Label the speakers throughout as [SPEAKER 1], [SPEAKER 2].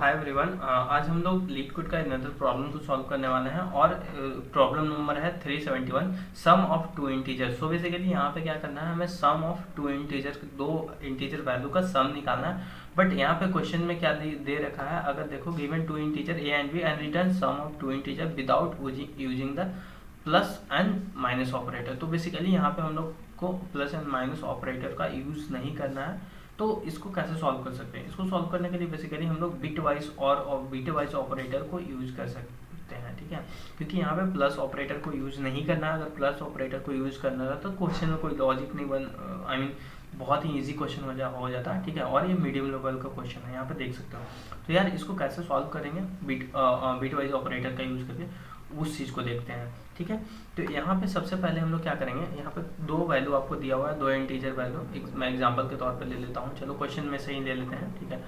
[SPEAKER 1] Hi everyone, आज हम लोग लीड कोड का अनदर प्रॉब्लम को सॉल्व करने वाले हैं और प्रॉब्लम नंबर है 371 sum of two integer. So basically यहाँ पे क्या करना है, हमें सम ऑफ टू इंटीजर, दो इंटीजर वैल्यू का सम निकालना है। बट यहाँ पे क्वेश्चन में क्या दे रखा है, अगर देखो given two integer A and B and return sum of two integer without using the plus and minus operator. तो बेसिकली यहाँ पे हम लोग को प्लस एंड माइनस ऑपरेटर का यूज नहीं करना है। तो इसको कैसे सॉल्व कर सकते हैं? इसको सॉल्व करने के लिए बेसिकली हम लोग बिट वाइज और बिट वाइज ऑपरेटर को यूज कर सकते हैं, ठीक है। क्योंकि यहाँ पे प्लस ऑपरेटर को यूज नहीं करना है। अगर प्लस ऑपरेटर को यूज करना था तो क्वेश्चन में कोई लॉजिक नहीं बहुत ही इजी क्वेश्चन हो जाता है, ठीक है। और ये मीडियम लेवल का क्वेश्चन है, यहाँ पे देख सकते हो। तो यार इसको कैसे सॉल्व करेंगे बिट वाइज ऑपरेटर का यूज करके, उस चीज़ को देखते हैं, ठीक है। तो यहाँ पे सबसे पहले हम लोग क्या करेंगे, यहाँ पे दो वैल्यू आपको दिया हुआ है, दो इंटीजर वैल्यू। मैं एग्जांपल के तौर पे ले लेता हूँ, चलो क्वेश्चन में से ही ले लेते हैं, ठीक है।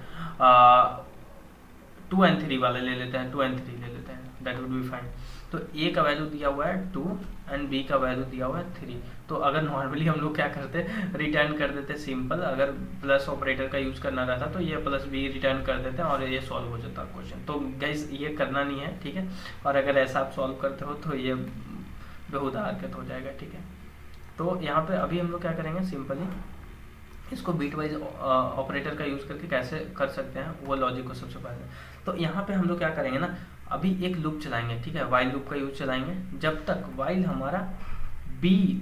[SPEAKER 1] 2 and 3 वाला ले लेते हैं, 2 and 3 ले लेते हैं, दैट वुड बी फाइन। तो ए का वैल्यू दिया हुआ है 2 एंड बी का वैल्यू दिया हुआ है 3। तो अगर नॉर्मली हम लोग क्या करते, रिटर्न कर देते सिंपल। अगर प्लस ऑपरेटर का यूज करना रहता तो ये प्लस बी रिटर्न कर देते और ये सॉल्व हो जाता क्वेश्चन। तो गाइस ये करना नहीं है, ठीक है। और अगर ऐसा आप सॉल्व करते हो तो ये बेहुदा हरकत हो जाएगा, ठीक है। तो यहाँ पे अभी हम लोग क्या करेंगे, सिंपली इसको बीट वाइज ऑपरेटर का यूज करके कैसे कर सकते हैं वो लॉजिक को सबसे पहले। तो यहाँ पे हम लोग क्या करेंगे ना, अभी एक लूप चलाएंगे, ठीक है। वाइल लूप का यूज चलाएंगे जब तक वाइल हमारा बी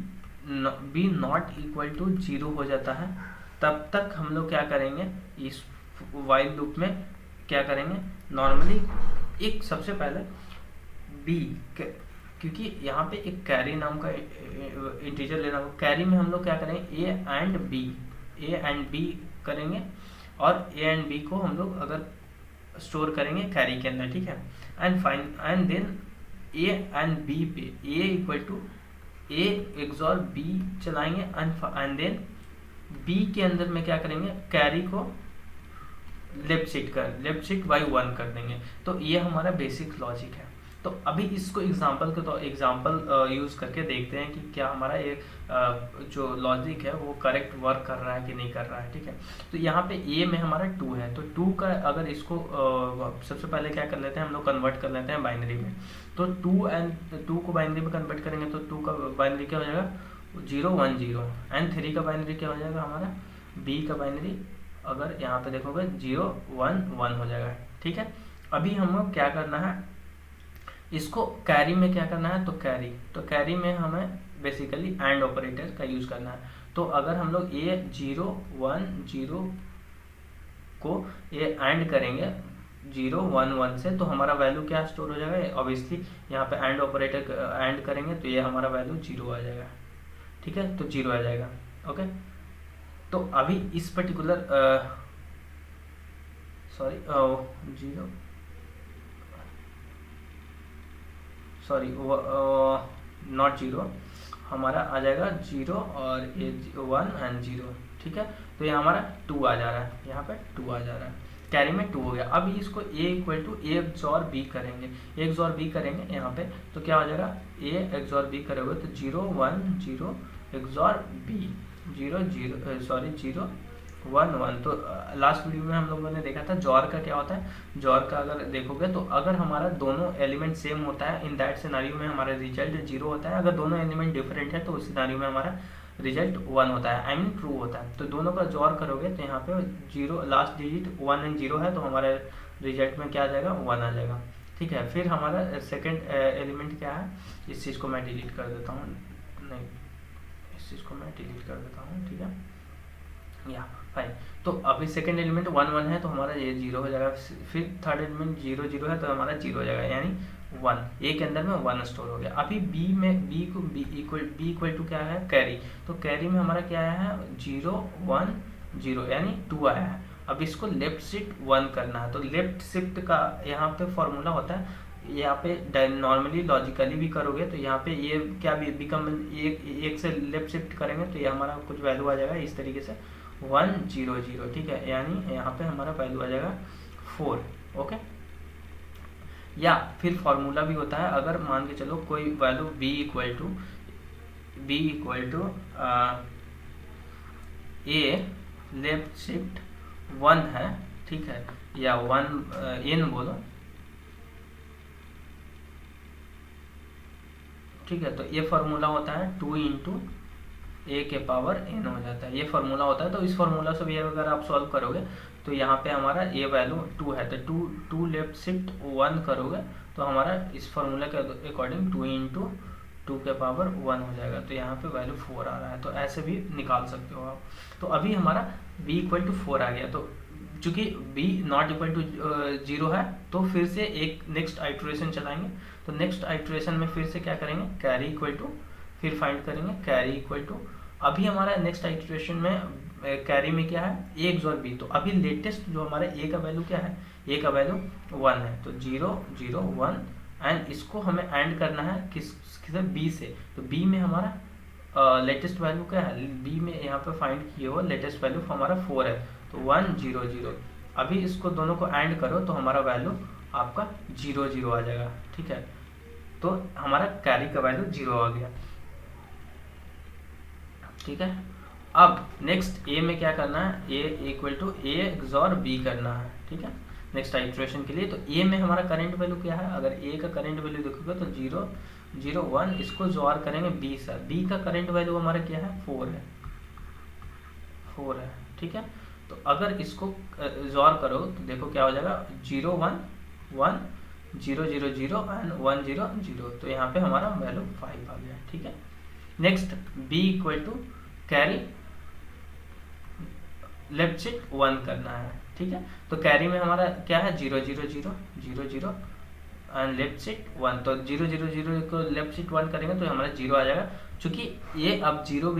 [SPEAKER 1] नॉट इक्वल टू 0 हो जाता है, तब तक हम लोग क्या करेंगे, इस वाइल लूप में क्या करेंगे, नॉर्मली एक सबसे पहले बी, क्योंकि यहाँ पे एक कैरी नाम का इंटीजर लेना होगा। कैरी में हम लोग क्या करेंगे, ए एंड बी करेंगे। और ए एंड बी को हम लोग अगर स्टोर करेंगे कैरी के अंदर, ठीक है। And then a and b पे a equal to A XOR b चलाएंगे एंड देन बी के अंदर में क्या करेंगे, कैरी को लेफ्ट शिफ्ट बाई 1 कर देंगे। तो ये हमारा बेसिक लॉजिक है। तो अभी इसको एग्जांपल यूज करके देखते हैं कि क्या हमारा ये जो लॉजिक है वो करेक्ट वर्क कर रहा है कि नहीं कर रहा है, ठीक है। तो यहाँ पे ए में हमारा 2 है, तो 2 का अगर इसको सबसे पहले क्या कर लेते हैं, हम लोग कन्वर्ट कर लेते हैं बाइनरी में। तो 2 को बाइनरी में कन्वर्ट करेंगे तो 2 का बाइनरी क्या हो जाएगा, 0 1 0। एंड 3 का बाइनरी क्या हो जाएगा हमारा, बी का बाइनरी अगर यहाँ पे देखोगे 0 1 1 हो जाएगा, ठीक है। अभी हम लोग क्या करना है, इसको कैरी में क्या करना है, तो कैरी में हमें बेसिकली एंड ऑपरेटर का यूज करना है। तो अगर हम लोग ए 0 1 0 को ये एंड करेंगे 0 1 1 से, तो हमारा वैल्यू क्या स्टोर हो जाएगा, ऑब्वियसली यहाँ पे एंड ऑपरेटर एंड करेंगे तो ये हमारा वैल्यू 0 आ जाएगा, ठीक है। तो 0 आ जाएगा, ओके। तो अभी इस पर्टिकुलर नॉट 0, हमारा आ जाएगा 0 और ये 1 एंड 0, ठीक है। तो ये हमारा 2 आ जा रहा है, यहाँ पे 2 आ जा रहा है, कैरी में 2 हो गया। अभी इसको a equal to A XOR B करेंगे, यहाँ पे तो क्या हो जाएगा, a एक्सॉर बी करोगे तो 0 1 0 एक्सॉर बी 0 1 1। तो लास्ट वीडियो में हम लोगों ने देखा था जॉर का क्या होता है। जॉर का अगर देखोगे तो अगर हमारा दोनों एलिमेंट सेम होता है, इन दैट सिनेरियो में हमारा रिजल्ट 0 होता है। अगर दोनों एलिमेंट डिफरेंट है तो उस सिनेरियो में हमारा रिजल्ट 1 होता है, ट्रू होता है। तो दोनों का जॉर करोगे तो यहाँ पे 0 लास्ट डिजिट 1 एंड 0 है, तो हमारे रिजल्ट में क्या आ जाएगा, 1 आ जाएगा, ठीक है। फिर हमारा सेकेंड एलिमेंट क्या है, इस चीज़ को मैं डिलीट कर देता हूँ, नहीं इस चीज़ को मैं डिलीट कर देता हूँ, ठीक है, या फाइन। तो अभी सेकेंड एलिमेंट 1 1 है तो हमारा ये 0 हो जाएगा। फिर थर्ड एलिमेंट 0 0 है तो हमारा 0 हो जाएगा, यानी 1। ए के अंदर में 1 स्टोर हो गया। अभी बी में बी इक्वल टू क्या है, कैरी। तो कैरी में हमारा क्या आया है, 0 1 0, यानी 2 आया है। अब इसको लेफ्ट शिफ्ट 1 करना है। तो लेफ्ट शिफ्ट का यहाँ पे फॉर्मूला होता है, यहाँ पे नॉर्मली लॉजिकली भी करोगे तो यहाँ पे ये क्या भी बिकम एक से लेफ्ट शिफ्ट करेंगे तो ये हमारा कुछ वैल्यू आ जाएगा इस तरीके से 1 0 0, ठीक है। यानी यहाँ पे हमारा वैल्यू आ जाएगा 4, ओके। या फिर फॉर्मूला भी होता है, अगर मान के चलो कोई value b equal to A left shift 1 है, ठीक है, या 1 n बोलो, ठीक है। तो ये फार्मूला होता है 2 इंटू ए के पावर n हो जाता है, ये फार्मूला होता है। तो इस फार्मूला से भी अगर आप सॉल्व करोगे तो यहाँ पे हमारा ए वैल्यू 2 है, तो 2 लेफ्ट शिफ्ट 1 करोगे तो हमारा इस फार्मूला के अकॉर्डिंग 2 इंटू 2 के पावर 1 हो जाएगा, तो यहाँ पे वैल्यू 4 आ रहा है। तो ऐसे भी निकाल सकते हो आप। तो अभी हमारा b इक्वल टू 4 आ गया, तो चूंकि b नॉट इक्वल टू 0 है तो फिर से एक नेक्स्ट आइटरेशन चलाएंगे। तो नेक्स्ट आइटरेशन में फिर से क्या करेंगे, कैरी इक्वल टू, फिर फाइंड करेंगे कैरी इक्वल टू। अभी हमारा नेक्स्ट आइटरेशन में कैरी में क्या है, ए एक्सॉर बी। तो अभी लेटेस्ट जो हमारा ए का वैल्यू क्या है, ए का वैल्यू 1 है, तो 0 0 1 एंड इसको हमें एंड करना है किसे, बी से। तो बी में हमारा लेटेस्ट वैल्यू क्या है, बी में यहाँ पे फाइंड किए हुआ लेटेस्ट वैल्यू हमारा 4 है, तो 1 0 0। अभी इसको दोनों को एंड करो तो हमारा वैल्यू आपका 0 0 आ जाएगा, ठीक है। तो हमारा कैरी का वैल्यू 0 आ गया, ठीक है। अब नेक्स्ट ए में क्या करना है, a equal to A XOR b करना है, ठीक है, नेक्स्ट आइटरेशन के लिए। तो ए में हमारा करंट वैल्यू क्या है, अगर ए का करंट वैल्यू देखोगे तो 0 0 1, इसको जोर करेंगे बी से। बी का करंट वैल्यू हमारा क्या है, 4 है, 4 है, ठीक है। तो अगर इसको जोर करो तो देखो क्या हो जाएगा, 0 1 1 0 0 0 एंड 1 0 0। तो यहाँ पे हमारा वैल्यू 5 आ गया, ठीक है। Next B equal to carry left shift 1 करना है, ठीक है। तो कैरी में हमारा क्या है, 0 0 0 0 0 एंड लेफ्ट शिफ्ट 1। तो 0 0 0 को लेफ्ट शिफ्ट 1 करेंगे तो हमारा 0 आ जाएगा। चूंकि ये अब 0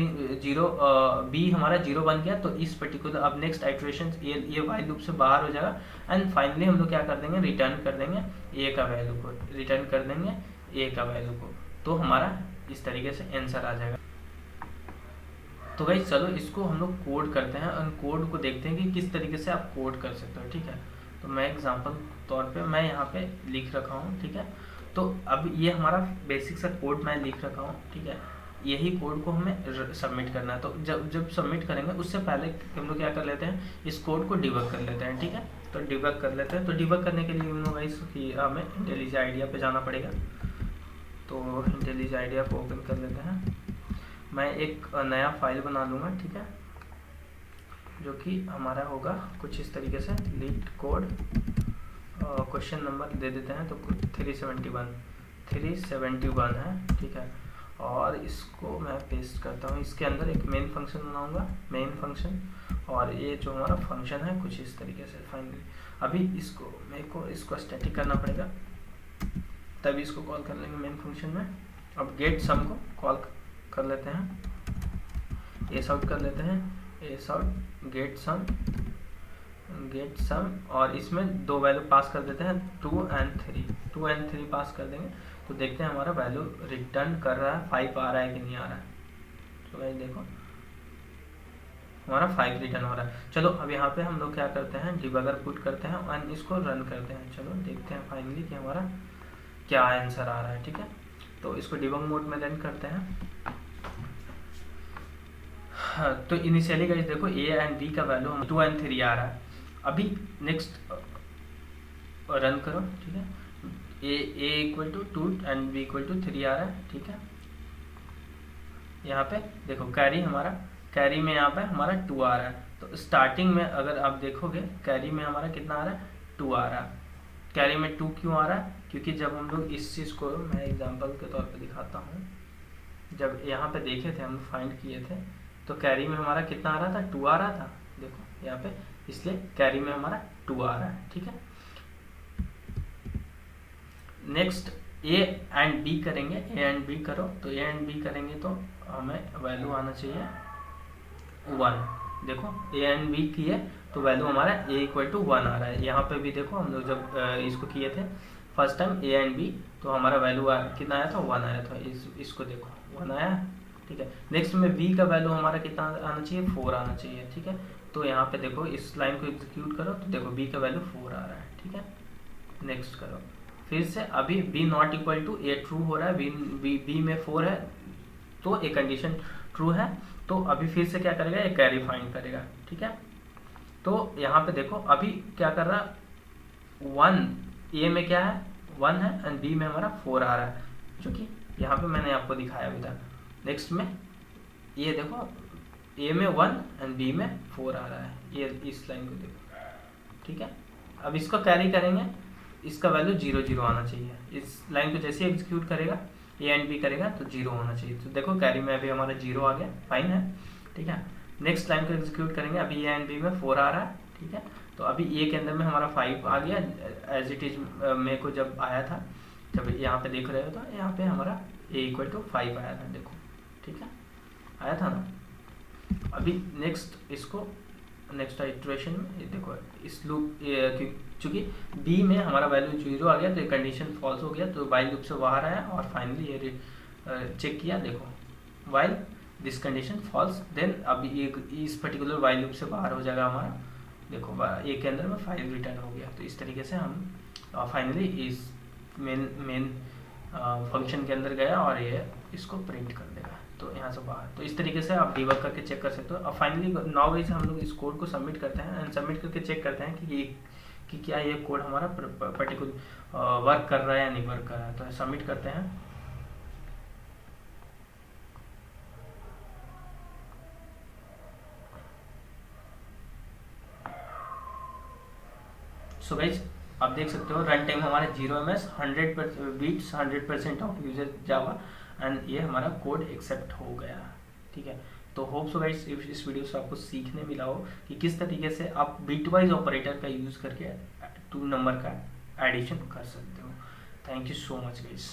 [SPEAKER 1] बी हमारा 0 बन गया, तो इस पर्टिकुलर अब नेक्स्ट आइटरेशन ये वाइल लूप से बाहर हो जाएगा एंड फाइनली हम लोग क्या कर देंगे, रिटर्न कर देंगे ए का वैल्यू को, रिटर्न कर देंगे ए का वैल्यू को। तो हमारा इस तरीके से आंसर आ जाएगा। तो भाई चलो इसको हम लोग कोड करते हैं और कोड को देखते हैं कि किस तरीके से आप कोड कर सकते हो, ठीक है। तो मैं एग्जांपल तौर पे मैं यहाँ पे लिख रखा हूँ, ठीक है। तो अब ये हमारा बेसिक सा कोड मैं लिख रखा हूँ, ठीक है। यही कोड को हमें सबमिट करना है। तो जब सबमिट करेंगे उससे पहले हम लोग क्या कर लेते हैं, इस कोड को डिबग कर लेते हैं, ठीक है। तो डिबग कर लेते हैं। तो डिबग करने के लिए हम लोग हमें इंटेलिज आइडिया पे जाना पड़ेगा। तो इंटेलिज आइडिया को ओपन कर लेते हैं। मैं एक नया फाइल बना लूँगा, ठीक है, जो कि हमारा होगा कुछ इस तरीके से, लीड कोड क्वेश्चन नंबर दे देते हैं। तो 371 है, ठीक है। और इसको मैं पेस्ट करता हूँ, इसके अंदर एक मेन फंक्शन बनाऊंगा, मेन फंक्शन, और ये जो हमारा फंक्शन है कुछ इस तरीके से। फाइनली अभी इसको मेरे को इसको स्टैटिक करना पड़ेगा, तभी इसको कॉल कर लेंगे मेन फंक्शन में। अब गेट सम को कॉल कर लेते हैं, एस आउट कर लेते हैं, एस आउट गेट सम, और इसमें 2 वैल्यू पास कर देते हैं, 2 एंड 3 पास कर देंगे। तो देखते हैं हमारा वैल्यू रिटर्न कर रहा है, 5 आ रहा है कि नहीं आ रहा है। तो भाई देखो हमारा 5 रिटर्न हो रहा है। चलो अब यहाँ पे हम लोग क्या करते हैं, डिबगर पुट करते हैं और इसको रन करते हैं। चलो देखते हैं फाइनली कि हमारा क्या आंसर आ रहा है, ठीक है। तो इसको डिबग मोड में रन करते हैं। हाँ, तो इनिशियली गाइस देखो ए एंड बी का वैल्यू 2 एंड 3 आ रहा है। अभी नेक्स्ट रन करो, ठीक है। A equal to 2 and b equal to 3 आ रहा है, ठीक है। यहाँ पे देखो कैरी में यहाँ पे हमारा 2 आ रहा है। तो स्टार्टिंग में अगर आप देखोगे कैरी में हमारा कितना आ रहा है, 2 आ रहा है। कैरी में 2 क्यों आ रहा है, क्योंकि जब हम लोग इस चीज़ को मैं एग्जांपल के तौर पे दिखाता हूँ, जब यहाँ पे देखे थे हम फाइंड किए थे तो कैरी में हमारा कितना आ रहा था, 2 आ रहा था, देखो यहाँ पे, इसलिए कैरी में हमारा 2 आ रहा है, ठीक है। नेक्स्ट ए एंड बी करेंगे, ए एंड बी करो। तो ए एंड बी करेंगे तो हमें वैल्यू आना चाहिए 1। देखो ए एंड बी किए तो वैल्यू हमारा ए इक्वल टू 1 आ रहा है। यहाँ पे भी देखो हम लोग जब इसको किए थे first time A and B, तो हमारा वैल्यू कितना आया था, 1 आया था। इसको देखो 1 आया, ठीक है। नेक्स्ट में बी का वैल्यू हमारा कितना आना चाहिए, 4 आना चाहिए, ठीक है। तो यहाँ पे देखो इस लाइन को एग्जीक्यूट करो तो देखो बी का वैल्यू 4 आ रहा है, ठीक है। नेक्स्ट करो फिर से, अभी B not equal to A true हो रहा है, बी में 4 है तो ए कंडीशन ट्रू है। तो अभी फिर से क्या करेगा, ये कैरी फाइंड करेगा, ठीक है। तो यहाँ पे देखो अभी क्या कर रहा, 1 ए में क्या है 1 है एंड बी में हमारा 4 आ रहा है, जो कि यहाँ पे मैंने आपको दिखाया अभी तक। नेक्स्ट में ये देखो ए में 1 एंड बी में 4 आ रहा है, ये इस लाइन को देखो, ठीक है। अब इसको कैरी करेंगे, इसका वैल्यू 0 0 आना चाहिए। इस लाइन को जैसे एग्जीक्यूट करेगा ए एंड बी करेगा तो 0 होना चाहिए। तो देखो कैरी में अभी हमारा 0 आ गया, फाइन है, ठीक है। नेक्स्ट लाइन को एग्जीक्यूट करेंगे, अभी ए एंड बी में 4 आ रहा है, ठीक है। तो अभी ए के अंदर में हमारा 5 आ गया एज इट इज मेरे को जब आया था, जब यहाँ पे देख रहे हो तो यहाँ पे हमारा ए इक्वल टू 5 आया था, देखो, ठीक है, आया था ना। अभी नेक्स्ट इसको नेक्स्ट इटरेशन में ये देखो इस लूप चूंकि बी में हमारा वैल्यू 0 आ गया तो ये कंडीशन फॉल्स हो गया, तो वाइल लूप से बाहर आया और फाइनली ये चेक किया, देखो while this condition false, then अब ये इस पर्टिकुलर वाइल लूप से बाहर हो जाएगा हमारा, देखो ए के अंदर में 5 रिटर्न हो गया। तो इस तरीके से हम फाइनली इस मेन फंक्शन के अंदर गया और ये इसको प्रिंट कर देगा, तो यहाँ से बाहर। तो इस तरीके से आप डीबग करके चेक कर सकते हो। अब फाइनली 9 बजे से हम लोग इस कोड को सबमिट करते हैं एंड सबमिट करके चेक करते हैं कि क्या ये कोड हमारा पर्टिकुलर वर्क कर रहा है या नहीं वर्क कर रहा है। तो सबमिट करते हैं। सो गाइस आप देख सकते हो रन टाइम हमारा 0 ms 100 beats 100% of user Java and ये हमारा कोड एक्सेप्ट हो गया, ठीक है। तो होप सो गाइस इस वीडियो से आपको सीखने मिला हो कि किस तरीके से आप बिटवाइज ऑपरेटर का यूज़ करके 2 नंबर का एडिशन कर सकते हो। Thank you so much guys.